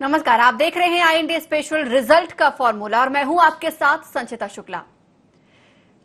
नमस्कार, आप देख रहे हैं IND स्पेशल रिजल्ट का फॉर्मूला और मैं हूं आपके साथ संचिता शुक्ला।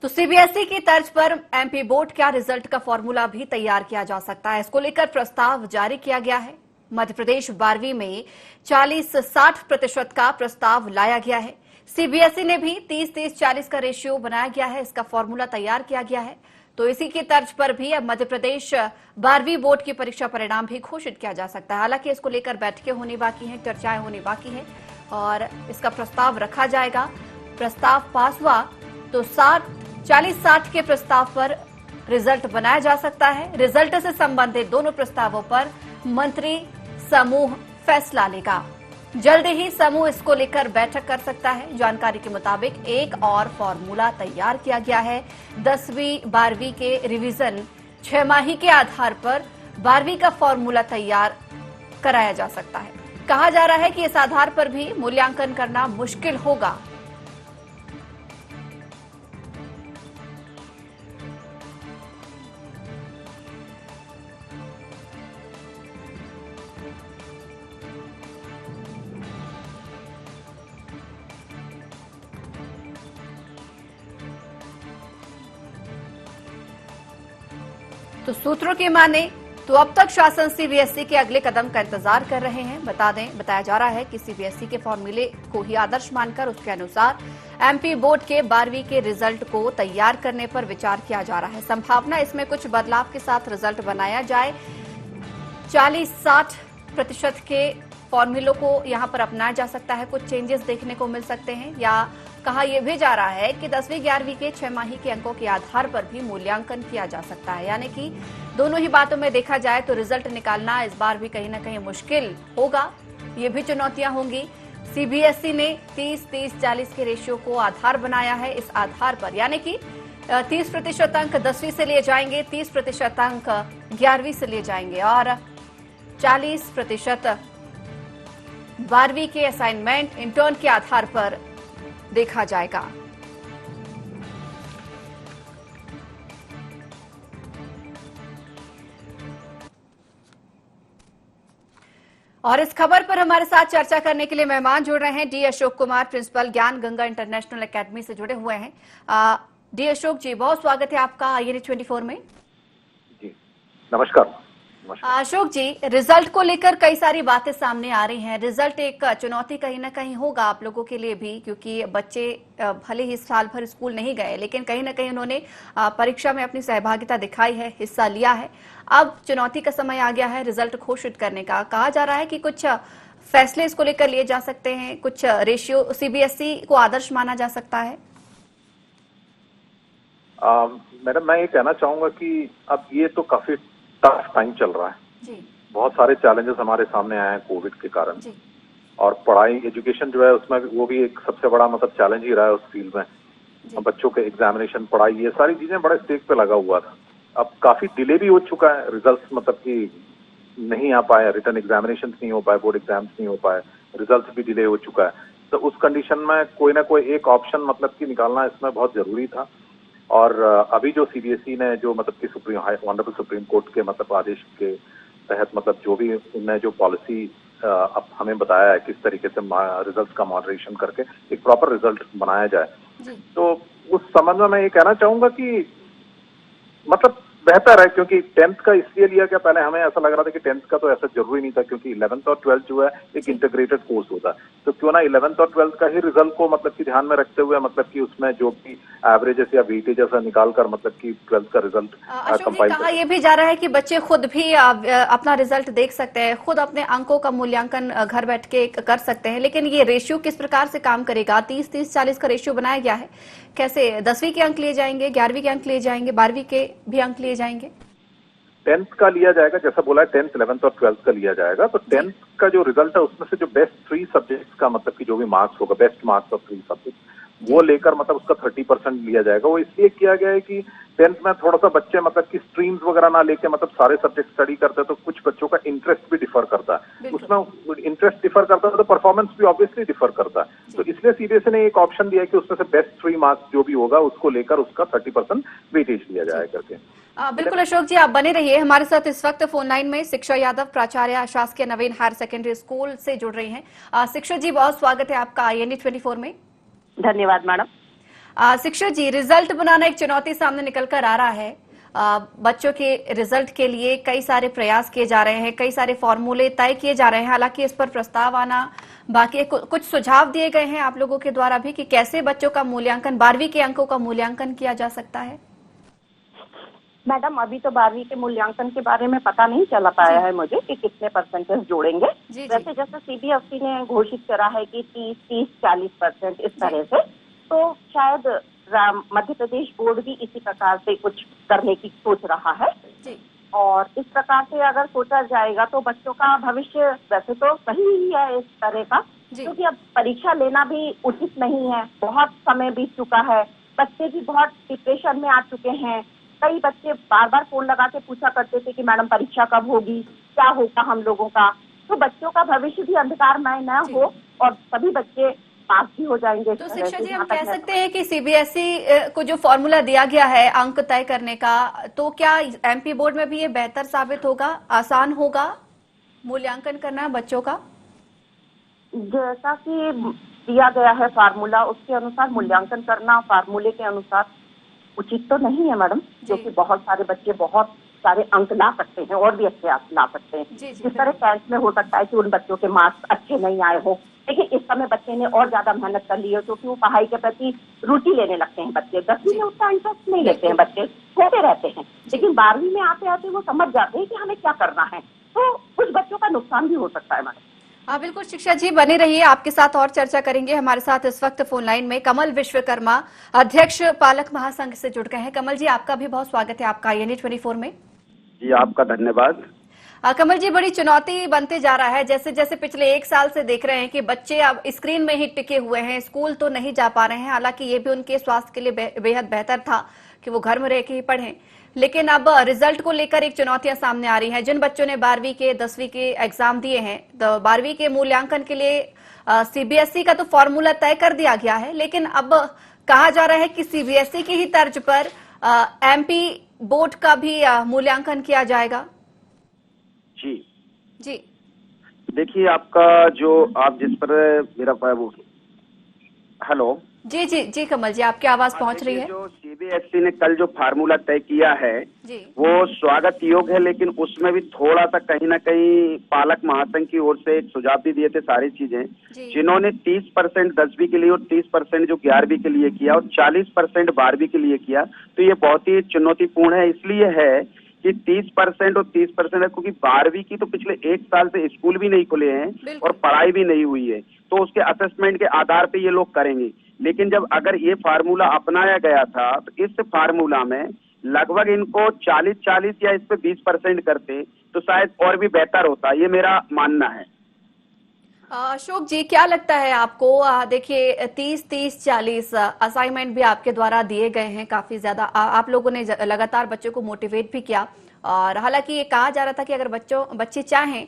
तो सीबीएसई की तर्ज पर एमपी बोर्ड का रिजल्ट का फॉर्मूला भी तैयार किया जा सकता है। इसको लेकर प्रस्ताव जारी किया गया है। मध्य प्रदेश 12वीं में 40-60% का प्रस्ताव लाया गया है। सीबीएसई ने भी 30-30-40 का रेशियो बनाया गया है। इसका फॉर्मूला तैयार किया गया है। तो इसी की तर्ज पर भी अब मध्य प्रदेश 12वीं बोर्ड की परीक्षा परिणाम भी घोषित किया जा सकता है। हालांकि इसको लेकर बैठकें होनी बाकी हैं, चर्चाएं होनी बाकी हैं और इसका प्रस्ताव रखा जाएगा। प्रस्ताव पास हुआ तो 40-60 के प्रस्ताव पर रिजल्ट बनाया जा सकता है। रिजल्ट से संबंधित दोनों प्रस्तावों पर मंत्री समूह फैसला लेगा। जल्द ही समूह इसको लेकर बैठक कर सकता है। जानकारी के मुताबिक एक और फॉर्मूला तैयार किया गया है। 10वीं 12वीं के रिवीजन 6 माही के आधार पर 12वीं का फॉर्मूला तैयार कराया जा सकता है। कहा जा रहा है कि इस आधार पर भी मूल्यांकन करना मुश्किल होगा। तो सूत्रों की माने तो अब तक शासन सीबीएसई के अगले कदम का इंतजार कर रहे हैं। बताया जा रहा है कि सीबीएसई के फॉर्मूले को ही आदर्श मानकर उसके अनुसार एमपी बोर्ड के 12वीं के रिजल्ट को तैयार करने पर विचार किया जा रहा है। संभावना इसमें कुछ बदलाव के साथ रिजल्ट बनाया जाए। 40-60% के फॉर्मूलों को यहां पर अपनाया जा सकता है। कुछ चेंजेस देखने को मिल सकते हैं या कहा यह भी जा रहा है कि 10वीं 11वीं के 6 माही के अंकों के आधार पर भी मूल्यांकन किया जा सकता है। यानी कि दोनों ही बातों में देखा जाए तो रिजल्ट निकालना इस बार भी कहीं ना कहीं मुश्किल होगा। ये भी चुनौतियां होंगी। सीबीएसई ने 30-30-40 के रेशियो को आधार बनाया है। इस आधार पर यानी कि 30% अंक 10वीं से लिए जाएंगे, 30% अंक 11वीं से लिए जाएंगे और 40% 12वीं के असाइनमेंट इंटर्न के आधार पर देखा जाएगा। और इस खबर पर हमारे साथ चर्चा करने के लिए मेहमान जुड़ रहे हैं डी अशोक कुमार, प्रिंसिपल ज्ञान गंगा इंटरनेशनल एकेडमी से जुड़े हुए हैं। डी अशोक जी, बहुत स्वागत है आपका IND 24 में। जी नमस्कार। अशोक जी, रिजल्ट को लेकर कई सारी बातें सामने आ रही हैं। रिजल्ट एक चुनौती कहीं ना कहीं होगा आप लोगों के लिए भी, क्योंकि बच्चे भले ही साल भर स्कूल नहीं गए लेकिन कहीं ना कहीं उन्होंने परीक्षा में अपनी सहभागिता दिखाई है, हिस्सा लिया है। अब चुनौती का समय आ गया है रिजल्ट घोषित करने का। कहा जा रहा है कि कुछ फैसले इसको लेकर लिए जा सकते हैं, कुछ रेशियो सीबीएसई को आदर्श माना जा सकता है। मैडम, मैं ये कहना चाहूंगा कि अब ये तो काफी टफ टाइम चल रहा है जी। बहुत सारे चैलेंजेस हमारे सामने आए हैं कोविड के कारण जी। और पढ़ाई एजुकेशन जो है उसमें वो भी एक सबसे बड़ा चैलेंज ही रहा है उस फील्ड में। बच्चों के एग्जामिनेशन, पढ़ाई, ये सारी चीजें बड़े स्टेज पे लगा हुआ था। अब काफी डिले भी हो चुका है, रिजल्ट कि नहीं आ पाए, रिटर्न एग्जामिनेशन नहीं हो पाए, बोर्ड एग्जाम्स नहीं हो पाए, रिजल्ट भी डिले हो चुका है। तो उस कंडीशन में कोई ना कोई एक ऑप्शन कि निकालना इसमें बहुत जरूरी था। और अभी जो सीबीएसई ने जो कि ऑनरेबल सुप्रीम कोर्ट के आदेश के तहत जो भी उनने जो पॉलिसी अब हमें बताया है किस तरीके से रिजल्ट का मॉडरेशन करके एक प्रॉपर रिजल्ट बनाया जाए। तो उस संबंध में मैं ये कहना चाहूंगा कि बेहतर है, क्योंकि 10th का इसलिए लिया गया, पहले हमें ऐसा लग रहा था कि 10th का तो ऐसा जरूरी नहीं था क्योंकि 11th और 12th जो है एक इंटीग्रेटेड कोर्स होता है। तो क्यों ना 11th और 12th का ही रिजल्ट को कि ध्यान में रखते हुए कि उसमें जो भी एवरेजेस या वेटेजेस निकाल कर कि 12th का रिजल्ट कंपाइल। कहा यह भी जा रहा है कि बच्चे खुद भी अपना रिजल्ट देख सकते हैं, खुद अपने अंकों का मूल्यांकन घर बैठ के कर सकते हैं। लेकिन ये रेशियो किस प्रकार से काम करेगा? 30-30-40 का रेशियो बनाया गया है। कैसे 10वीं के अंक लिए जाएंगे, 11वीं के अंक लिए जाएंगे, 12वीं के भी अंक लिए जाएंगे? 10th का लिया जाएगा, जैसा बोला है 10th, 11th और 12th का लिया जाएगा। तो 10th का जो रिजल्ट है उसमें से जो बेस्ट 3 सब्जेक्ट्स का कि जो भी मार्क्स होगा, बेस्ट मार्क्स ऑफ 3 सब्जेक्ट, वो लेकर उसका 30% लिया जाएगा। वो इसलिए किया गया है कि 10th में थोड़ा सा बच्चे कि स्ट्रीम्स वगैरह ना लेके सारे सब्जेक्ट स्टडी करते हैं, तो कुछ बच्चों का इंटरेस्ट भी डिफर करता है। उसमें इंटरेस्ट डिफर करता है तो परफॉर्मेंस भी ऑब्वियसली डिफर करता है। तो इसलिए सीबीएसई ने एक ऑप्शन दिया है कि उसमें से बेस्ट 3 मार्क्स जो भी होगा उसको लेकर उसका 30% वेटेज लिया जाए करके। बिल्कुल अशोक जी, आप बने रहिए हमारे साथ। इस वक्त फोन लाइन में शिक्षा यादव, प्राचार्य शासकीय नवीन हायर सेकेंडरी स्कूल से जुड़ रही हैं। शिक्षा जी, बहुत स्वागत है आपका INA 24 में। धन्यवाद मैडम। शिक्षा जी, रिजल्ट बनाना एक चुनौती सामने निकल कर आ रहा है। बच्चों के रिजल्ट के लिए कई सारे प्रयास किए जा रहे हैं, कई सारे फॉर्मूले तय किए जा रहे हैं। हालांकि इस पर प्रस्ताव आना बाकी है। कुछ सुझाव दिए गए हैं आप लोगों के द्वारा भी कि कैसे बच्चों का मूल्यांकन, 12वीं के अंकों का मूल्यांकन किया जा सकता है। मैडम अभी तो 12वीं के मूल्यांकन के बारे में पता नहीं चला पाया है मुझे कि कितने परसेंटेज जोड़ेंगे। वैसे जैसे CBSE ने घोषित करा है कि 30-40% इस तरह से, तो शायद मध्य प्रदेश बोर्ड भी इसी प्रकार से कुछ करने की सोच रहा है। और इस प्रकार से अगर सोचा जाएगा तो बच्चों का भविष्य वैसे तो सही ही है इस तरह का, क्योंकि अब परीक्षा लेना भी उचित नहीं है। बहुत समय बीत चुका है, बच्चे भी बहुत डिप्रेशन में आ चुके हैं। कई बच्चे बार बार फोन लगा के पूछा करते थे कि मैडम परीक्षा कब होगी, क्या होगा हम लोगों का। तो बच्चों का भविष्य भी अंधकारमय न हो और सभी बच्चे पास भी हो जाएंगे। तो शिक्षा जी, हम कह सकते हैं कि CBSE को जो फॉर्मूला दिया गया है अंक तय करने का, तो क्या MP बोर्ड में भी ये बेहतर साबित होगा, आसान होगा मूल्यांकन करना बच्चों का? जैसा कि दिया गया है फार्मूला, उसके अनुसार मूल्यांकन करना फार्मूले के अनुसार उचित तो नहीं है मैडम, क्योंकि बहुत सारे बच्चे बहुत सारे अंक ला सकते हैं और भी अच्छे अंक ला सकते हैं। जिस तरह 10th में हो सकता है कि उन बच्चों के मार्क्स अच्छे नहीं आए हो, लेकिन इस समय बच्चे ने और ज्यादा मेहनत कर ली है, क्योंकि वो पढ़ाई के प्रति रुचि लेने लगते हैं बच्चे। 10वीं में उतना इंटरेस्ट नहीं लेते हैं बच्चे, होते रहते हैं, लेकिन 12वीं में आते आते वो समझ जाते हैं कि हमें क्या करना है। तो कुछ बच्चों का नुकसान भी हो सकता है मैडम। हाँ बिल्कुल शिक्षा जी, बने रहिए, आपके साथ और चर्चा करेंगे। हमारे साथ इस वक्त फोन लाइन में कमल विश्वकर्मा, अध्यक्ष पालक महासंघ से जुड़ गए हैं। कमल जी, आपका भी बहुत स्वागत है आपका INA 24 में। जी आपका धन्यवाद। कमल जी, बड़ी चुनौती बनते जा रहा है। जैसे जैसे पिछले 1 साल से देख रहे हैं कि बच्चे अब स्क्रीन में ही टिके हुए हैं, स्कूल तो नहीं जा पा रहे हैं। हालांकि ये भी उनके स्वास्थ्य के लिए बेहद बेहतर था कि वो घर में रह के ही पढ़ें, लेकिन अब रिजल्ट को लेकर एक चुनौतियां सामने आ रही हैं। जिन बच्चों ने 12वीं के 10वीं के एग्जाम दिए हैं, तो 12वीं के मूल्यांकन के लिए CBSE का तो फॉर्मूला तय कर दिया गया है, लेकिन अब कहा जा रहा है कि CBSE की ही तर्ज पर MP बोर्ड का भी मूल्यांकन किया जाएगा। जी देखिए, आपका जो आप जिस पर मेरा हेलो जी जी जी कमल जी, आपकी आवाज पहुंच रही है। जो CBSE ने कल जो फार्मूला तय किया है वो स्वागत योग्य है, लेकिन उसमें भी थोड़ा सा कहीं ना कहीं पालक महासंघ की ओर से एक सुझाव भी दिए थे। सारी चीजें जिन्होंने 30% 10वीं के लिए और 30% जो 11वीं के लिए किया और 40% 12वीं के लिए किया, तो ये बहुत ही चुनौतीपूर्ण है। इसलिए है कि 30% और 30% है, क्योंकि 12वीं की तो पिछले 1 साल से स्कूल भी नहीं खुले हैं और पढ़ाई भी नहीं हुई है, तो उसके असेसमेंट के आधार पे ये लोग करेंगे। लेकिन जब अगर ये फार्मूला अपनाया गया था तो इस फार्मूला में लगभग इनको 40-40 या इस पे 20% करते तो शायद और भी बेहतर होता, ये मेरा मानना है। अशोक जी, क्या लगता है आपको? देखिए 30-30-40 असाइनमेंट भी आपके द्वारा दिए गए हैं, काफी ज्यादा आप लोगों ने लगातार बच्चों को मोटिवेट भी किया। और हालांकि ये कहा जा रहा था कि अगर बच्चे चाहें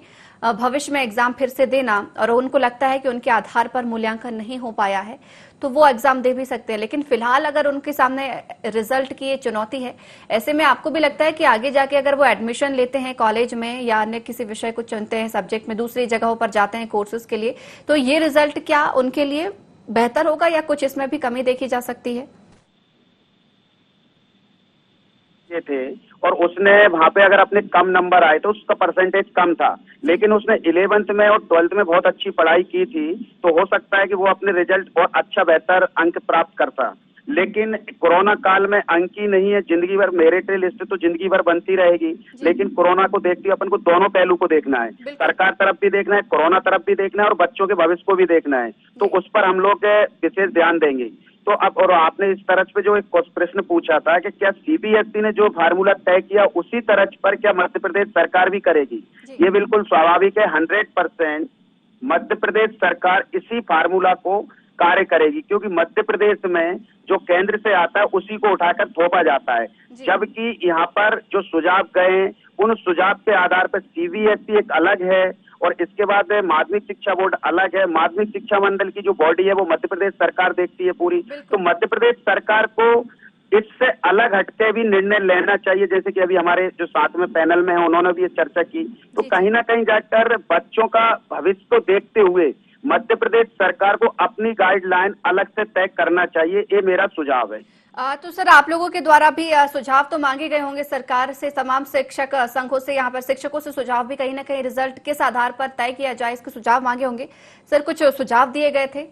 भविष्य में एग्जाम फिर से देना और उनको लगता है कि उनके आधार पर मूल्यांकन नहीं हो पाया है, तो वो एग्जाम दे भी सकते हैं। लेकिन फिलहाल अगर उनके सामने रिजल्ट की ये चुनौती है, ऐसे में आपको भी लगता है कि आगे जाके अगर वो एडमिशन लेते हैं कॉलेज में या अन्य किसी विषय को चुनते हैं, सब्जेक्ट में दूसरी जगहों पर जाते हैं कोर्सेज के लिए, तो ये रिजल्ट क्या उनके लिए बेहतर होगा या कुछ इसमें भी कमी देखी जा सकती है? थे और उसने वहां पे अगर अपने कम नंबर आए तो उसका परसेंटेज कम था, लेकिन उसने 11th में और 12th में बहुत अच्छी पढ़ाई की थी, तो हो सकता है कि वो अपने रिजल्ट और अच्छा बेहतर अंक प्राप्त करता। लेकिन कोरोना काल में अंक ही नहीं है, जिंदगी भर मेरिट लिस्ट तो जिंदगी भर बनती रहेगी, लेकिन कोरोना को देखते हुए अपन को दोनों पहलू को देखना है, सरकार तरफ भी देखना है, कोरोना तरफ भी देखना है और बच्चों के भविष्य को भी देखना है। तो उस पर हम लोग विशेष ध्यान देंगे। तो अब और आपने इस तरह पे जो एक प्रश्न पूछा था कि क्या CBSE ने जो फार्मूला तय किया उसी तरह पर क्या मध्य प्रदेश सरकार भी करेगी? ये बिल्कुल स्वाभाविक है। 100% मध्य प्रदेश सरकार इसी फार्मूला को कार्य करेगी, क्योंकि मध्य प्रदेश में जो केंद्र से आता है उसी को उठाकर थोपा जाता है, जबकि यहाँ पर जो सुझाव गए उन सुझाव के आधार पर CBSE एक अलग है और इसके बाद माध्यमिक शिक्षा बोर्ड अलग है। माध्यमिक शिक्षा मंडल की जो बॉडी है वो मध्य प्रदेश सरकार देखती है पूरी। तो मध्य प्रदेश सरकार को इससे अलग हटके भी निर्णय लेना चाहिए। जैसे कि अभी हमारे जो साथ में पैनल में है उन्होंने भी ये चर्चा की, तो कहीं ना कहीं जाकर बच्चों का भविष्य को देखते हुए मध्य प्रदेश सरकार को अपनी गाइडलाइन अलग से तय करना चाहिए, ये मेरा सुझाव है। तो सर, आप लोगों के द्वारा भी सुझाव तो मांगे गए होंगे सरकार से, तमाम शिक्षक संघों से, यहाँ पर शिक्षकों से सुझाव भी कहीं ना कहीं रिजल्ट किस आधार पर तय किया जाए इसके सुझाव मांगे होंगे। सर, कुछ सुझाव दिए गए थे?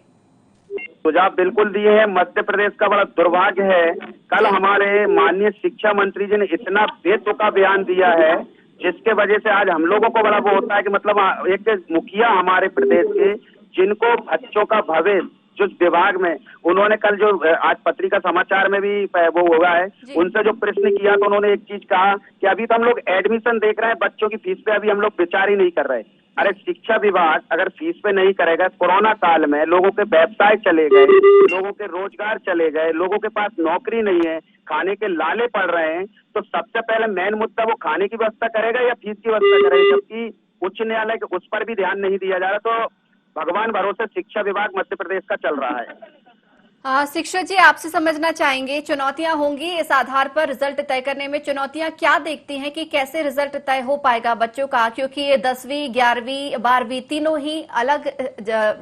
सुझाव बिल्कुल दिए हैं। मध्य प्रदेश का बड़ा दुर्भाग्य है, कल हमारे माननीय शिक्षा मंत्री जी ने इतना बेतुका बयान दिया है जिसके वजह से आज हम लोगों को बड़ा वो होता है कि मतलब एक मुखिया हमारे प्रदेश के, जिनको बच्चों का भविष्य जो विभाग में उन्होंने कल जो आज पत्रिका समाचार में भी वो हुआ है, उनसे जो प्रश्न किया तो उन्होंने एक चीज कहा कि अभी तो हम लोग एडमिशन देख रहे हैं, बच्चों की फीस पे अभी हम लोग विचार ही नहीं कर रहे। अरे शिक्षा विभाग अगर फीस पे नहीं करेगा, कोरोना काल में लोगों के व्यवसाय चले गए, लोगों के रोजगार चले गए, लोगों के पास नौकरी नहीं है, खाने के लाले पड़ रहे हैं, तो सबसे पहले मेन मुद्दा वो खाने की व्यवस्था करेगा या फीस की व्यवस्था करेगा, जबकि उच्च न्यायालय के उस पर भी ध्यान नहीं दिया जा रहा। तो भगवान भरोसे शिक्षा विभाग मध्य प्रदेश का चल रहा है। शिक्षक जी, आपसे समझना चाहेंगे, चुनौतियां होंगी इस आधार पर रिजल्ट तय करने में, चुनौतियां क्या देखती हैं कि कैसे रिजल्ट तय हो पाएगा बच्चों का, क्योंकि ये 10वीं 11वीं 12वीं तीनों ही अलग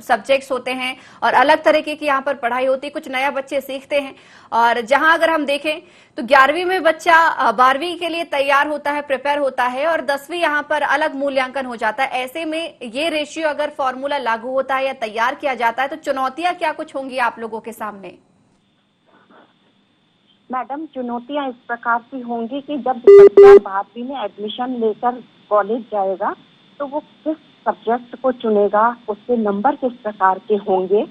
सब्जेक्ट्स होते हैं और अलग तरीके की यहाँ पर पढ़ाई होती है, कुछ नया बच्चे सीखते हैं। और जहां अगर हम देखें तो 11वीं में बच्चा 12वीं के लिए तैयार होता है, प्रिपेयर होता है, और 10वीं यहाँ पर अलग मूल्यांकन हो जाता है। ऐसे में ये रेशियो अगर फॉर्मूला लागू होता है या तैयार किया जाता है तो चुनौतियां क्या कुछ होंगी आप लोगों के सामने? मैडम, चुनौतियां इस प्रकार की होंगी कि जब बच्चा 12वीं में एडमिशन लेकर कॉलेज जाएगा तो वो किस सब्जेक्ट को चुनेगा, उसके नंबर किस प्रकार के होंगे,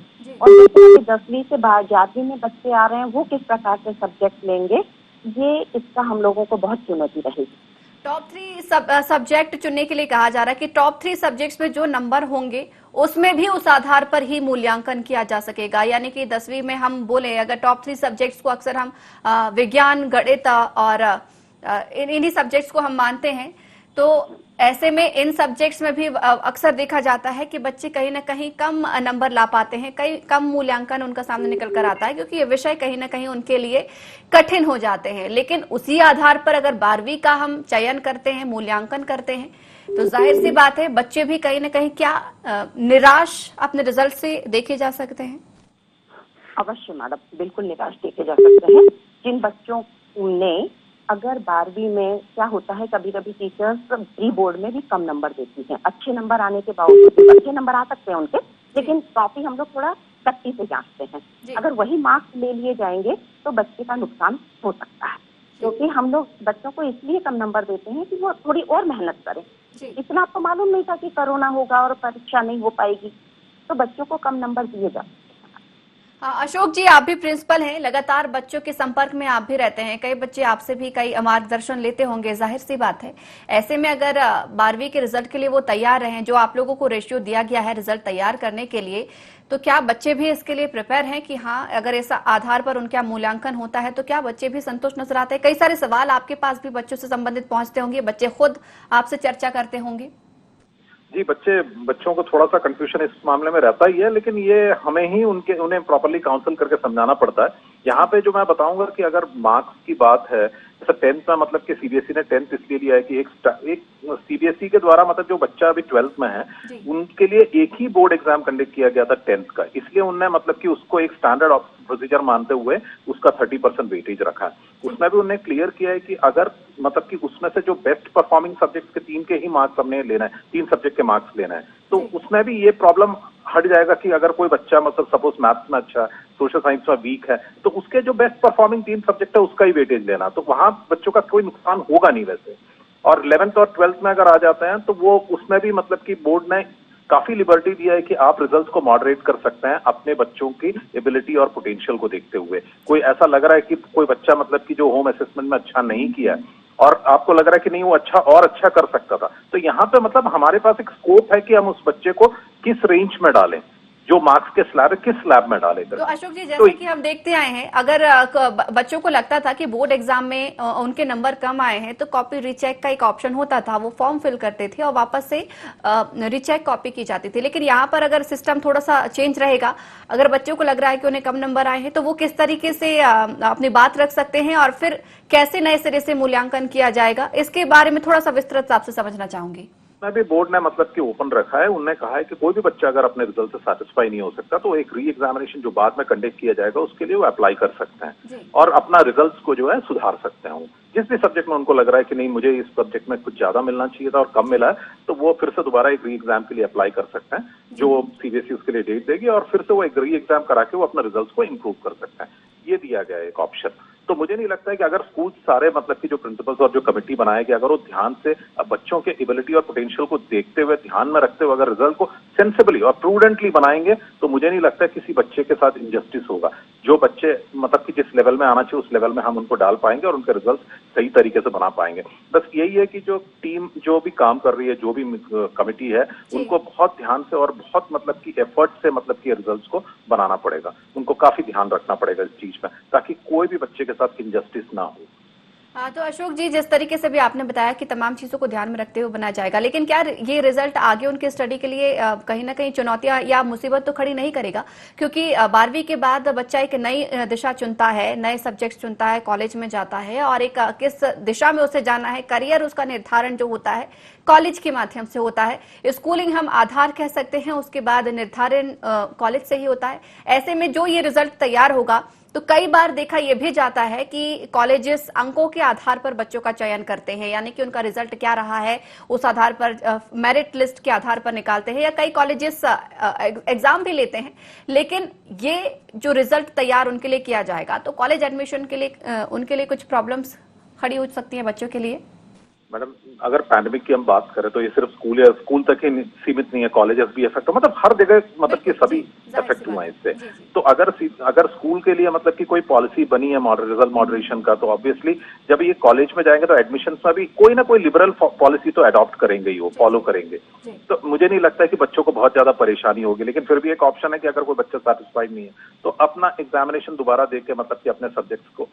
और जिस तरह के 10वीं से 11वीं में बच्चे आ रहे हैं वो किस प्रकार के सब्जेक्ट लेंगे, ये इसका हम लोगों को बहुत चुनौती रहेगी। टॉप 3 सब्जेक्ट चुनने के लिए कहा जा रहा है कि टॉप 3 सब्जेक्ट्स में जो नंबर होंगे उसमें भी उस आधार पर ही मूल्यांकन किया जा सकेगा। यानी कि 10वीं में हम बोले अगर टॉप 3 सब्जेक्ट्स को अक्सर हम विज्ञान, गणित और इन्हीं सब्जेक्ट्स को हम मानते हैं, तो ऐसे में इन सब्जेक्ट्स में भी अक्सर देखा जाता है कि बच्चे कहीं ना कहीं कम नंबर ला पाते हैं, कई कम मूल्यांकन उनका सामने निकल कर आता है, क्योंकि ये विषय कहीं ना कहीं उनके लिए कठिन हो जाते हैं। लेकिन उसी आधार पर अगर 12वीं का हम चयन करते हैं, मूल्यांकन करते हैं, तो जाहिर सी बात है बच्चे भी कहीं ना कहीं क्या निराश अपने रिजल्ट से देखे जा सकते हैं? अवश्य मैडम, बिल्कुल निराश देखे जा सकते हैं। जिन बच्चों ने अगर 12वीं में क्या होता है, कभी कभी टीचर्स प्री बोर्ड में भी कम नंबर देती हैं, अच्छे नंबर आने के बावजूद भी, अच्छे नंबर आ सकते हैं उनके, लेकिन कॉपी हम लोग थोड़ा सख्ती से जांचते हैं। अगर वही मार्क्स ले लिए जाएंगे तो बच्चे का नुकसान हो सकता है, क्योंकि हम लोग बच्चों को इसलिए कम नंबर देते हैं कि वो थोड़ी और मेहनत करें। इतना आपको मालूम नहीं था कि कोरोना होगा और परीक्षा नहीं हो पाएगी, तो बच्चों को कम नंबर दिए जाते हैं। अशोक जी, आप भी प्रिंसिपल हैं, लगातार बच्चों के संपर्क में आप भी रहते हैं, कई बच्चे आपसे भी कई मार्गदर्शन लेते होंगे, जाहिर सी बात है। ऐसे में अगर 12वीं के रिजल्ट के लिए वो तैयार हैं, जो आप लोगों को रेशियो दिया गया है रिजल्ट तैयार करने के लिए, तो क्या बच्चे भी इसके लिए प्रिपेयर हैं कि हाँ अगर ऐसा आधार पर उनका मूल्यांकन होता है तो क्या बच्चे भी संतुष्ट नजर आते हैं? कई सारे सवाल आपके पास भी बच्चों से संबंधित पहुंचते होंगे, बच्चे खुद आपसे चर्चा करते होंगे। जी, बच्चों को थोड़ा सा कंफ्यूजन इस मामले में रहता ही है, लेकिन ये हमें ही उन्हें प्रॉपर्ली काउंसिल करके समझाना पड़ता है। यहाँ पे जो मैं बताऊंगा कि अगर मार्क्स की बात है, जैसे 10th में मतलब कि सीबीएसई ने 10th इसलिए लिया है कि एक सीबीएसई के द्वारा मतलब जो बच्चा अभी 12th में है उनके लिए एक ही बोर्ड एग्जाम कंडक्ट किया गया था 10th का, इसलिए उनने मतलब कि उसको एक स्टैंडर्ड ऑफ प्रोसीजर मानते हुए उसका 30% वेटेज रखा है। उसमें भी उन्होंने क्लियर किया है कि अगर मतलब कि उसमें से जो बेस्ट परफॉर्मिंग सब्जेक्ट के 3 के ही मार्क्स हमने लेना है, 3 सब्जेक्ट के मार्क्स लेना है, तो उसमें भी ये प्रॉब्लम हट जाएगा कि अगर कोई बच्चा मतलब सपोज मैथ्स में अच्छा, सोशल साइंस में वीक है, तो उसके जो बेस्ट परफॉर्मिंग 3 सब्जेक्ट है उसका ही वेटेज लेना, तो वहां बच्चों का कोई नुकसान होगा नहीं वैसे। और 11th और 12th में अगर आ जाते हैं तो वो उसमें भी मतलब कि बोर्ड ने काफी लिबर्टी दिया है कि आप रिजल्ट्स को मॉडरेट कर सकते हैं अपने बच्चों की एबिलिटी और पोटेंशियल को देखते हुए। कोई ऐसा लग रहा है कि कोई बच्चा मतलब कि जो होम असेसमेंट में अच्छा नहीं किया है और आपको लग रहा है कि नहीं वो अच्छा और अच्छा कर सकता था, तो यहाँ पे मतलब हमारे पास एक स्कोप है कि हम उस बच्चे को किस रेंज में डालें। जो मार्क्स के स्लैब है किस स्लैब में डालेगा। तो अशोक जी, जैसे कि हम देखते आए हैं, अगर बच्चों को लगता था कि बोर्ड एग्जाम में उनके नंबर कम आए हैं तो कॉपी रीचेक का एक ऑप्शन होता था, वो फॉर्म फिल करते थे और वापस से रीचेक कॉपी की जाती थी। लेकिन यहाँ पर अगर सिस्टम थोड़ा सा चेंज रहेगा, अगर बच्चों को लग रहा है कि उन्हें कम नंबर आए हैं तो वो किस तरीके से अपनी बात रख सकते हैं और फिर कैसे नए सिरे से मूल्यांकन किया जाएगा, इसके बारे में थोड़ा सा विस्तृत आपसे समझना चाहूंगी। मैं भी बोर्ड ने मतलब कि ओपन रखा है, उन्होंने कहा है कि कोई भी बच्चा अगर अपने रिजल्ट से सेटिस्फाई नहीं हो सकता तो एक री एग्जामिनेशन जो बाद में कंडक्ट किया जाएगा उसके लिए वो अप्लाई कर सकते हैं और अपना रिजल्ट्स को जो है सुधार सकते हैं। जिस भी सब्जेक्ट में उनको लग रहा है कि नहीं मुझे इस सब्जेक्ट में कुछ ज्यादा मिलना चाहिए था और कम मिला है तो वो फिर से दोबारा एक री एग्जाम के लिए अप्लाई कर सकते हैं, जो सीबीएसई उसके लिए डेट देगी और फिर से वो एक री एग्जाम करा के वो अपने रिजल्ट को इम्प्रूव कर सकते हैं। ये दिया गया है एक ऑप्शन। तो मुझे नहीं लगता है कि अगर स्कूल सारे मतलब कि जो प्रिंसिपल्स और जो कमेटी बनाए गए अगर वो ध्यान से बच्चों के एबिलिटी और पोटेंशियल को देखते हुए ध्यान में रखते हुए अगर रिजल्ट को सेंसिबली और प्रूडेंटली बनाएंगे तो मुझे नहीं लगता है किसी बच्चे के साथ इनजस्टिस होगा। जो बच्चे मतलब कि जिस लेवल में आना चाहिए उस लेवल में हम उनको डाल पाएंगे और उनके रिजल्ट सही तरीके से बना पाएंगे। बस यही है कि जो टीम जो भी काम कर रही है, जो भी कमेटी है, उनको बहुत ध्यान से और बहुत मतलब कि एफर्ट से मतलब कि रिजल्ट्स को बनाना पड़ेगा। उनको काफी ध्यान रखना पड़ेगा इस चीज में ताकि कोई भी बच्चे के साथ इनजस्टिस ना हो। तो अशोक जी, जिस तरीके से भी आपने बताया कि तमाम चीजों को ध्यान में रखते हुए बनाया जाएगा, लेकिन क्या ये रिजल्ट आगे उनके स्टडी के लिए कहीं ना कहीं चुनौतियां या मुसीबत तो खड़ी नहीं करेगा? क्योंकि 12वीं के बाद बच्चा एक नई दिशा चुनता है, नए सब्जेक्ट चुनता है, कॉलेज में जाता है और एक किस दिशा में उसे जाना है, करियर उसका निर्धारण जो होता है कॉलेज के माध्यम से होता है। स्कूलिंग हम आधार कह सकते हैं, उसके बाद निर्धारण कॉलेज से ही होता है। ऐसे में जो ये रिजल्ट तैयार होगा तो कई बार देखा यह भी जाता है कि कॉलेजेस अंकों के आधार पर बच्चों का चयन करते हैं, यानी कि उनका रिजल्ट क्या रहा है उस आधार पर मेरिट लिस्ट के आधार पर निकालते हैं, या कई कॉलेजेस एग्जाम भी लेते हैं। लेकिन ये जो रिजल्ट तैयार उनके लिए किया जाएगा तो कॉलेज एडमिशन के लिए उनके लिए कुछ प्रॉब्लम्स खड़ी हो सकती हैं बच्चों के लिए। मैडम, अगर पैंडेमिक की हम बात करें तो ये सिर्फ स्कूल तक ही सीमित नहीं है, कॉलेजेस भी इफेक्ट, मतलब हर जगह मतलब कि सभी इफेक्ट हुआ है इससे। तो अगर स्कूल के लिए मतलब कि कोई पॉलिसी बनी है रिजल्ट मॉडरेशन का तो ऑब्वियसली जब ये कॉलेज में जाएंगे तो एडमिशन में भी कोई ना कोई लिबरल पॉलिसी तो अडॉप्ट करेंगे ही, वो फॉलो करेंगे। तो मुझे नहीं लगता है कि बच्चों को बहुत ज्यादा परेशानी होगी, लेकिन फिर भी एक ऑप्शन है कि अगर कोई बच्चा सेटिस्फाइड नहीं है तो अपना एग्जामिनेशन दोबारा देख के मतलब कि अपने सब्जेक्ट्स को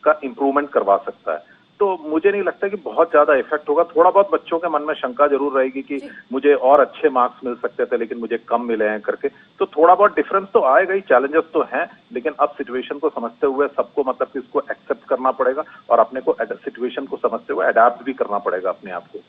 का इम्प्रूवमेंट करवा सकता है। तो मुझे नहीं लगता कि बहुत ज्यादा इफेक्ट होगा। थोड़ा बहुत बच्चों के मन में शंका जरूर रहेगी कि मुझे और अच्छे मार्क्स मिल सकते थे लेकिन मुझे कम मिले हैं करके, तो थोड़ा बहुत डिफरेंस तो आएगा ही, चैलेंजेस तो हैं, लेकिन अब सिचुएशन को समझते हुए सबको मतलब कि इसको एक्सेप्ट करना पड़ेगा और अपने को सिचुएशन को समझते हुए अडेप्ट भी करना पड़ेगा अपने आप को।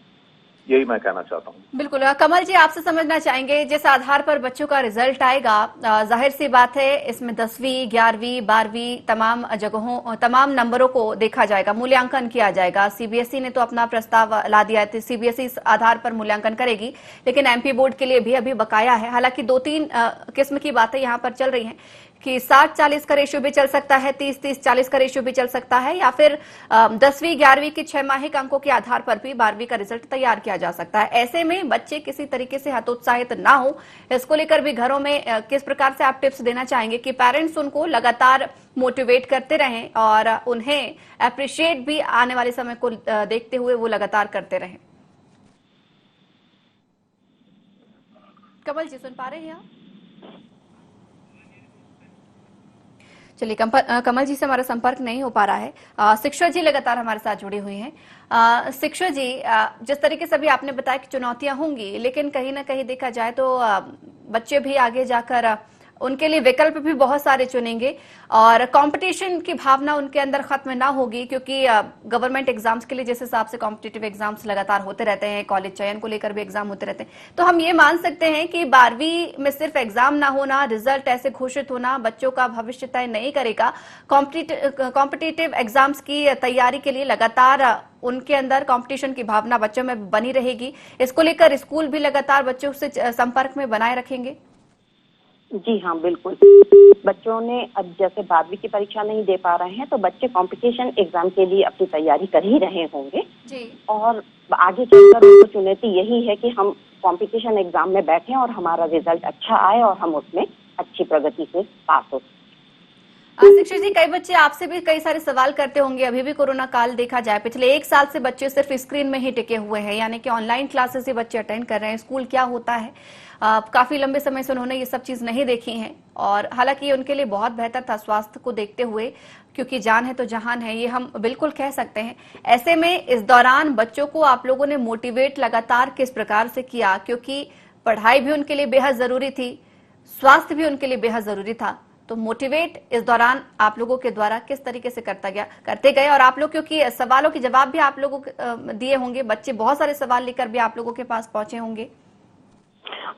यही मैं कहना चाहता हूँ। बिल्कुल। कमल जी, आपसे समझना चाहेंगे, जिस आधार पर बच्चों का रिजल्ट आएगा, जाहिर सी बात है इसमें 10वीं 11वीं 12वीं तमाम जगहों तमाम नंबरों को देखा जाएगा, मूल्यांकन किया जाएगा। सीबीएसई ने तो अपना प्रस्ताव ला दिया है, सीबीएसई इस आधार पर मूल्यांकन करेगी, लेकिन एमपी बोर्ड के लिए भी अभी बकाया है। हालांकि 2-3 किस्म की बातें यहाँ पर चल रही हैं कि 60-40 का रेशियो भी चल सकता है, 30-30-40 का रेशियो भी चल सकता है, या फिर 10वीं 11वीं के 6 माहिक अंकों के आधार पर भी 12वीं का रिजल्ट तैयार किया जा सकता है। ऐसे में बच्चे किसी तरीके से हतोत्साहित ना हो, इसको लेकर भी घरों में किस प्रकार से आप टिप्स देना चाहेंगे कि पेरेंट्स उनको लगातार मोटिवेट करते रहें और उन्हें अप्रिशिएट भी आने वाले समय को देखते हुए वो लगातार करते रहें? कमल जी, सुन पा रहे हैं आप? चलिए, कमल जी से हमारा संपर्क नहीं हो पा रहा है। शिक्षा जी लगातार हमारे साथ जुड़ी हुई हैं। शिक्षा जी, जिस तरीके से भी आपने बताया कि चुनौतियां होंगी, लेकिन कहीं ना कहीं देखा जाए तो बच्चे भी आगे जाकर उनके लिए विकल्प भी बहुत सारे चुनेंगे और कंपटीशन की भावना उनके अंदर खत्म ना होगी, क्योंकि गवर्नमेंट एग्जाम्स के लिए जिस हिसाब से कॉम्पिटिटिव एग्जाम्स लगातार होते रहते हैं, कॉलेज चयन को लेकर भी एग्जाम होते रहते हैं, तो हम ये मान सकते हैं कि 12वीं में सिर्फ एग्जाम ना होना, रिजल्ट ऐसे घोषित होना बच्चों का भविष्य तय नहीं करेगा। कॉम्पिटिटिव एग्जाम्स की तैयारी के लिए लगातार उनके अंदर कंपटीशन की भावना बच्चों में बनी रहेगी। इसको लेकर स्कूल भी लगातार बच्चों से संपर्क में बनाए रखेंगे। जी हाँ, बिल्कुल। बच्चों ने अब जैसे 12वीं की परीक्षा नहीं दे पा रहे हैं तो बच्चे कंपटीशन एग्जाम के लिए अपनी तैयारी कर ही रहे होंगे जी। और आगे चलकर उनको चुनौती यही है कि हम कंपटीशन एग्जाम में बैठें और हमारा रिजल्ट अच्छा आए और हम उसमें अच्छी प्रगति से पास हो। शिक्षक जी, कई बच्चे आपसे भी कई सारे सवाल करते होंगे। अभी भी कोरोना काल देखा जाए, पिछले 1 साल से बच्चे सिर्फ स्क्रीन में ही टिके हुए हैं, यानी कि ऑनलाइन क्लासेस ही बच्चे अटेंड कर रहे हैं। स्कूल क्या होता है, काफी लंबे समय से उन्होंने ये सब चीज नहीं देखी है, और हालांकि उनके लिए बहुत बेहतर था स्वास्थ्य को देखते हुए, क्योंकि जान है तो जहान है, ये हम बिल्कुल कह सकते हैं। ऐसे में इस दौरान बच्चों को आप लोगों ने मोटिवेट लगातार किस प्रकार से किया, क्योंकि पढ़ाई भी उनके लिए बेहद जरूरी थी, स्वास्थ्य भी उनके लिए बेहद जरूरी था। तो मोटिवेट इस दौरान आप लोगों के द्वारा किस तरीके से करते गए, और आप लोग क्योंकि सवालों के जवाब भी आप लोगों को दिए होंगे, बच्चे बहुत सारे सवाल लेकर भी आप लोगों के पास पहुंचे होंगे।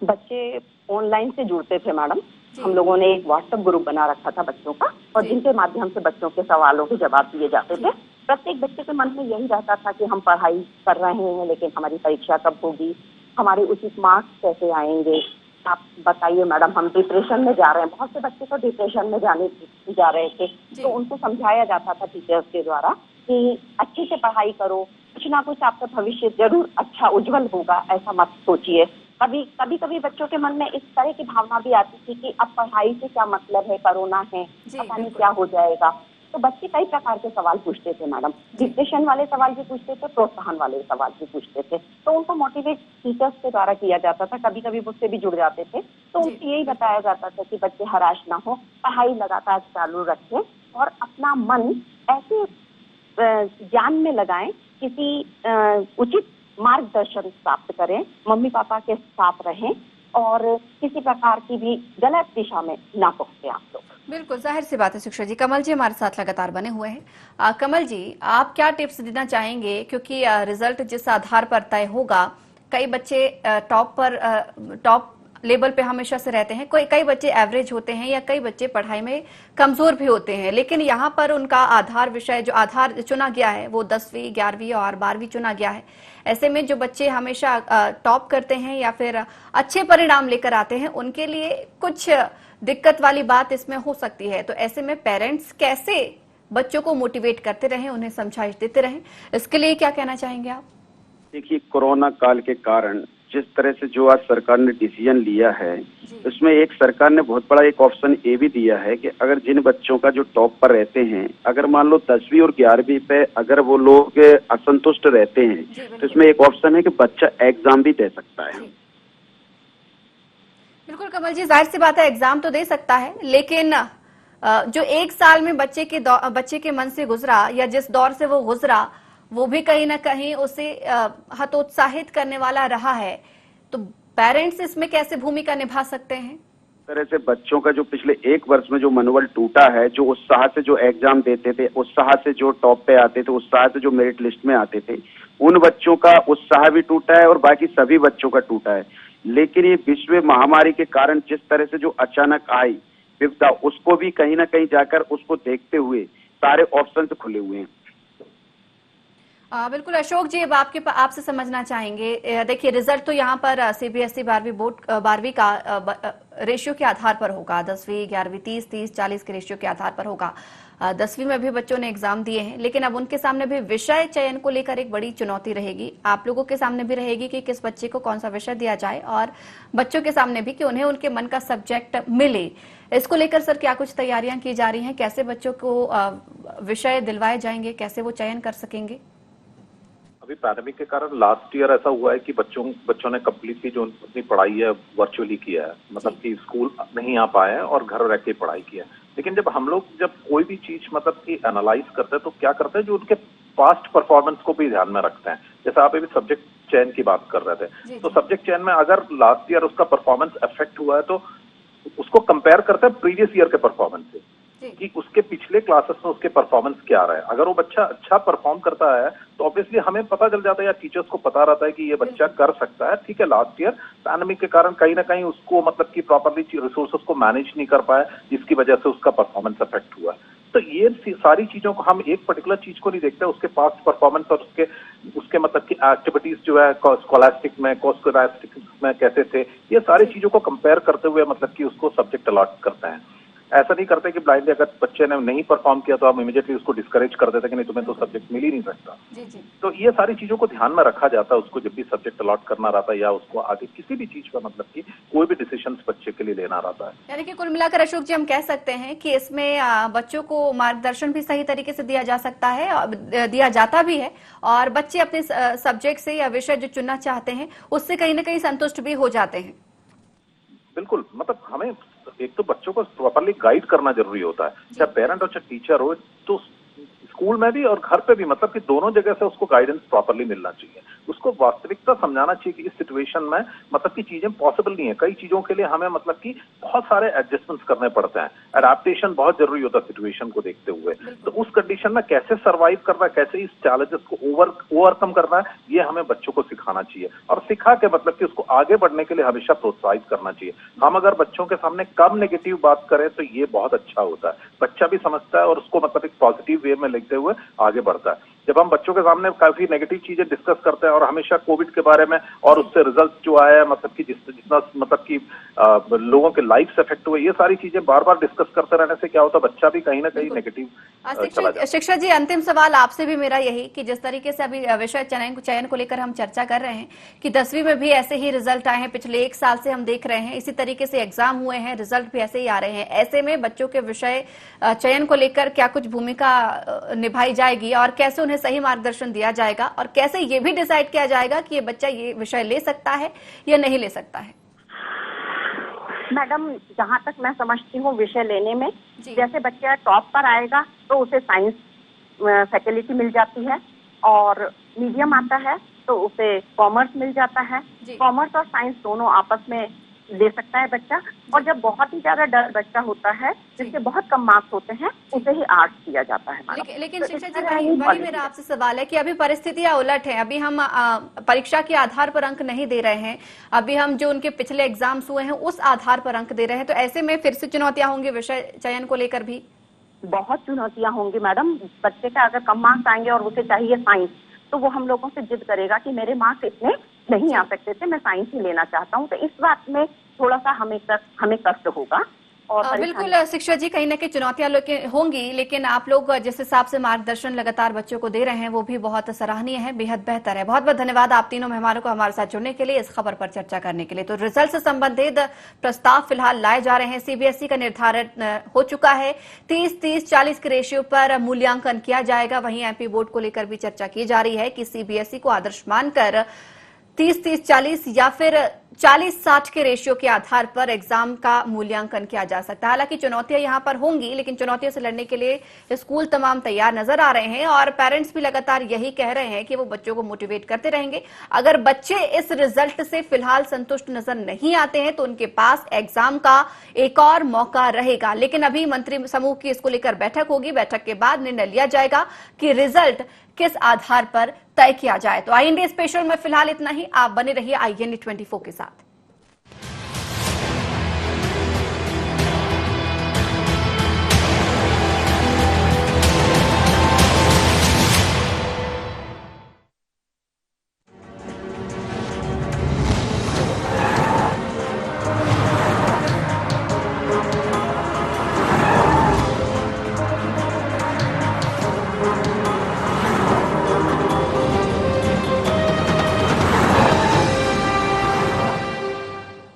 बच्चे ऑनलाइन से जुड़ते थे मैडम। हम लोगों ने एक व्हाट्सएप ग्रुप बना रखा था बच्चों का, और जिनके माध्यम से बच्चों के सवालों के जवाब दिए जाते थे। प्रत्येक बच्चे के मन में यही रहता था कि हम पढ़ाई कर रहे हैं, लेकिन हमारी परीक्षा कब होगी, हमारे उचित मार्क्स कैसे आएंगे, आप बताइए मैडम, हम डिप्रेशन में जा रहे हैं। बहुत से बच्चे तो डिप्रेशन में जा रहे थे, तो उनको समझाया जाता था टीचर्स के द्वारा कि अच्छे से पढ़ाई करो, कुछ ना कुछ आपका भविष्य जरूर अच्छा उज्जवल होगा, ऐसा मत सोचिए। कभी बच्चों के मन में इस तरह की भावना भी आती थी कि अब पढ़ाई से क्या मतलब है, कोरोना है, पता नहीं क्या हो जाएगा। तो बच्चे कई प्रकार के सवाल पूछते थे मैडम, डिप्रेशन वाले सवाल भी पूछते थे, प्रोत्साहन वाले सवाल भी पूछते थे। तो उनको मोटिवेट टीचर्स के द्वारा किया जाता था। कभी कभी मुझसे भी जुड़ जाते थे, तो उनको यही बताया जाता था कि बच्चे हराश ना हो, पढ़ाई लगातार चालू रखें और अपना मन ऐसे ज्ञान में लगाएं, किसी उचित मार्गदर्शन प्राप्त करें, मम्मी पापा के साथ रहें, और किसी प्रकार की भी गलत दिशा में ना पहुंचे आप लोग। बिल्कुल, जाहिर सी बात है शिक्षक जी। कमल जी हमारे साथ लगातार बने हुए हैं। कमल जी, आप क्या टिप्स देना चाहेंगे, क्योंकि रिजल्ट जिस आधार पर तय होगा, कई बच्चे टॉप लेवल पे हमेशा से रहते हैं, कई बच्चे एवरेज होते हैं, या कई बच्चे पढ़ाई में कमजोर भी होते हैं, लेकिन यहाँ पर उनका आधार विषय जो आधार चुना गया है वो 10वीं 11वीं और 12वीं चुना गया है। ऐसे में जो बच्चे हमेशा टॉप करते हैं या फिर अच्छे परिणाम लेकर आते हैं, उनके लिए कुछ दिक्कत वाली बात इसमें हो सकती है। तो ऐसे में पेरेंट्स कैसे बच्चों को मोटिवेट करते रहें, उन्हें समझाइश देते रहें, इसके लिए क्या कहना चाहेंगे आप? देखिए, कोरोना काल के कारण जिस तरह से जो आज सरकार ने डिसीजन लिया है, उसमें एक सरकार ने बहुत बड़ा एक ऑप्शन ये भी दिया है कि अगर जिन बच्चों का जो टॉप पर रहते हैं, अगर मान लो 10वीं और 11वीं पे अगर वो लोग असंतुष्ट रहते हैं, तो इसमें एक ऑप्शन है कि बच्चा एग्जाम भी दे सकता है। बिल्कुल कमल जी, जाहिर सी बात है एग्जाम तो दे सकता है, लेकिन जो 1 साल में बच्चे के मन से गुजरा, या जिस दौर से वो गुजरा, वो भी कहीं ना कहीं उसे हतोत्साहित करने वाला रहा है। तो पेरेंट्स इसमें कैसे भूमिका निभा सकते हैं? तरह से बच्चों का जो पिछले 1 वर्ष में जो मनोबल टूटा है, जो उत्साह से जो एग्जाम देते थे, उत्साह से जो टॉप पे आते थे, उत्साह से जो मेरिट लिस्ट में आते थे, उन बच्चों का उत्साह भी टूटा है और बाकी सभी बच्चों का टूटा है। लेकिन ये विश्व महामारी के कारण जिस तरह से जो अचानक आई विपदा, उसको भी कहीं ना कहीं जाकर उसको देखते हुए सारे ऑप्शन खुले हुए हैं। बिल्कुल अशोक जी, अब आपसे समझना चाहेंगे। देखिए, रिजल्ट तो यहाँ पर सीबीएसई 12वीं का रेशियो के आधार पर होगा, 10वीं 11वीं 30-30-40 के रेशियो के आधार पर होगा। 10वीं में भी बच्चों ने एग्जाम दिए हैं, लेकिन अब उनके सामने भी विषय चयन को लेकर एक बड़ी चुनौती रहेगी। आप लोगों के सामने भी रहेगी कि किस बच्चे को कौन सा विषय दिया जाए, और बच्चों के सामने भी कि उन्हें उनके मन का सब्जेक्ट मिले। इसको लेकर सर क्या कुछ तैयारियां की जा रही हैं? कैसे बच्चों को विषय दिलवाए जाएंगे, कैसे वो चयन कर सकेंगे? अभी पैंडेमिक के कारण लास्ट ईयर ऐसा हुआ है कि बच्चों ने कम्प्लीटली जो अपनी पढ़ाई है वर्चुअली किया है, मतलब कि स्कूल नहीं आ पाए हैं और घर रह के पढ़ाई किया है। लेकिन जब हम लोग कोई भी चीज मतलब कि एनालाइज करते हैं, तो क्या करते हैं, जो उनके पास्ट परफॉर्मेंस को भी ध्यान में रखते हैं। जैसे आप अभी सब्जेक्ट चयन की बात कर रहे थे, तो सब्जेक्ट चयन में अगर लास्ट ईयर उसका परफॉर्मेंस अफेक्ट हुआ है, तो उसको कंपेयर करते हैं प्रीवियस ईयर के परफॉर्मेंस से कि उसके पिछले क्लासेस में उसके परफॉर्मेंस क्या रहा है। अगर वो बच्चा अच्छा परफॉर्म करता है, तो ऑब्वियसली हमें पता चल जाता है या टीचर्स को पता रहता है कि ये बच्चा कर सकता है। ठीक है, लास्ट ईयर पैंडेमिक के कारण कहीं ना कहीं उसको मतलब कि प्रॉपर्ली रिसोर्सेस को मैनेज नहीं कर पाया, जिसकी वजह से उसका परफॉर्मेंस अफेक्ट हुआ। तो ये सारी चीजों को हम एक पर्टिकुलर चीज को नहीं देखते, उसके पास्ट परफॉर्मेंस और उसके मतलब की एक्टिविटीज जो है स्कॉलास्टिक में, कोस्कोलास्टिक में कैसे थे, ये सारी चीजों को कंपेयर करते हुए मतलब कि उसको सब्जेक्ट अलॉट करते हैं। ऐसा नहीं करते कि ब्लाइंडली अगर बच्चे ने नहीं परफॉर्म किया तो हम इमीडिएटली उसको डिस्करेज कर देते कि नहीं तुम्हें तो सब्जेक्ट मिल ही नहीं सकता। जी जी। तो ये सारी चीजों को ध्यान में रखा जाता है उसको जब भी सब्जेक्ट अलॉट करना रहता है या उसको आगे किसी भी चीज का मतलब कि कोई भी डिसीजन बच्चे के लिए लेना रहता है। यानी कि कुल मिलाकर अशोक जी हम कह सकते हैं कि इसमें बच्चों को मार्गदर्शन भी सही तरीके से दिया जा सकता है, दिया जाता भी है, और बच्चे अपने सब्जेक्ट से या विषय जो चुनना चाहते हैं उससे कहीं ना कहीं संतुष्ट भी हो जाते हैं। बिल्कुल, मतलब हमें एक तो बच्चों को प्रॉपरली गाइड करना जरूरी होता है, चाहे पेरेंट हो चाहे टीचर हो, तो स्कूल में भी और घर पे भी, मतलब कि दोनों जगह से उसको गाइडेंस प्रॉपरली मिलना चाहिए। उसको वास्तविकता समझाना चाहिए कि इस सिचुएशन में मतलब कि चीजें पॉसिबल नहीं है, कई चीजों के लिए हमें मतलब कि बहुत सारे एडजस्टमेंट्स करने पड़ते हैं, अडेप्टेशन बहुत जरूरी होता है सिचुएशन को देखते हुए। तो उस कंडीशन में कैसे सर्वाइव करना है, कैसे इस चैलेंजेस को ओवरकम करना है, ये हमें बच्चों को सिखाना चाहिए, और सिखा के मतलब कि उसको आगे बढ़ने के लिए हमेशा प्रोत्साहित करना चाहिए। हम अगर बच्चों के सामने कम नेगेटिव बात करें तो ये बहुत अच्छा होता है, बच्चा भी समझता है और उसको मतलब एक पॉजिटिव वे में लेते हुए आगे बढ़ता है। जब हम बच्चों के सामने काफी नेगेटिव चीजें डिस्कस करते हैं और हमेशा कोविड के बारे में और उससे रिजल्ट जो आया है, मतलब कि जितना मतलब कि लोगों के लाइफ से इफेक्ट हुए, ये सारी चीजें बार बार डिस्कस करते रहने से क्या होता है, बच्चा भी कहीं ना कहीं नेगेटिव चला जाता है। शिक्षा जी, अंतिम सवाल आपसे भी मेरा यही कि जिस तरीके से अभी विषय चयन को लेकर हम चर्चा कर रहे हैं कि 10वीं में भी ऐसे ही रिजल्ट आए हैं, पिछले 1 साल से हम देख रहे हैं इसी तरीके से एग्जाम हुए हैं, रिजल्ट भी ऐसे ही आ रहे हैं। ऐसे में बच्चों के विषय चयन को लेकर क्या कुछ भूमिका निभाई जाएगी और कैसे उन्हें सही मार्गदर्शन दिया जाएगा, और कैसे ये भी डिसाइड किया जाएगा कि ये बच्चा ये विषय ले सकता है या नहीं ले सकता है? मैडम, जहाँ तक मैं समझती हूँ विषय लेने में, जैसे बच्चा टॉप पर आएगा तो उसे साइंस फैकल्टी मिल जाती है, और मीडियम आता है तो उसे कॉमर्स मिल जाता है। कॉमर्स और साइंस दोनों आपस में ले सकता है बच्चा, और जब बहुत ही ज्यादा डर बच्चा होता है जिसके बहुत कम मार्क्स होते हैं उसे ही आर्ट्स दिया जाता है। लेकिन शिक्षा जी, वही मेरा आपसे सवाल है कि अभी परिस्थितियां उलट है, अभी हम परीक्षा के आधार पर अंक नहीं दे रहे हैं, अभी हम जो उनके पिछले एग्जाम्स हुए हैं उस आधार पर अंक दे रहे हैं। तो ऐसे में फिर से चुनौतियां होंगी विषय चयन को लेकर भी? बहुत चुनौतियां होंगी मैडम। बच्चे का अगर कम मार्क्स आएंगे और उसे चाहिए साइंस, तो वो हम लोगों से जिद करेगा कि मेरे मार्क्स इतने नहीं आ सकते थे, मैं साइंस ही लेना चाहता हूँ। तो इस बात में थोड़ा सा हमें कष्ट होगा। और बिल्कुल शिक्षा जी, कहीं ना कहीं चुनौतियां होंगी, लेकिन आप लोग जिस हिसाब से मार्गदर्शन लगातार बच्चों को दे रहे हैं वो भी बहुत सराहनीय है, बेहद बेहतर है। बहुत बहुत धन्यवाद आप तीनों मेहमानों को हमारे साथ जुड़ने के लिए, इस खबर पर चर्चा करने के लिए। तो रिजल्ट से संबंधित प्रस्ताव फिलहाल लाए जा रहे हैं। सीबीएसई का निर्धारण हो चुका है, 30-30-40 के रेशियो पर मूल्यांकन किया जाएगा। वहीं एमपी बोर्ड को लेकर भी चर्चा की जा रही है कि सीबीएसई को आदर्श मानकर 30-30-40 या फिर 40-60 के रेशियो के आधार पर एग्जाम का मूल्यांकन किया जा सकता है। हालांकि चुनौतियां यहां पर होंगी, लेकिन चुनौतियों से लड़ने के लिए स्कूल तमाम तैयार नजर आ रहे हैं, और पेरेंट्स भी लगातार यही कह रहे हैं कि वो बच्चों को मोटिवेट करते रहेंगे। अगर बच्चे इस रिजल्ट से फिलहाल संतुष्ट नजर नहीं आते हैं तो उनके पास एग्जाम का एक और मौका रहेगा। लेकिन अभी मंत्री समूह की इसको लेकर बैठक होगी, बैठक के बाद निर्णय लिया जाएगा कि रिजल्ट किस आधार पर तय किया जाए। तो IND स्पेशल में फिलहाल इतना ही। आप बने रहिए IND 24 के साथ।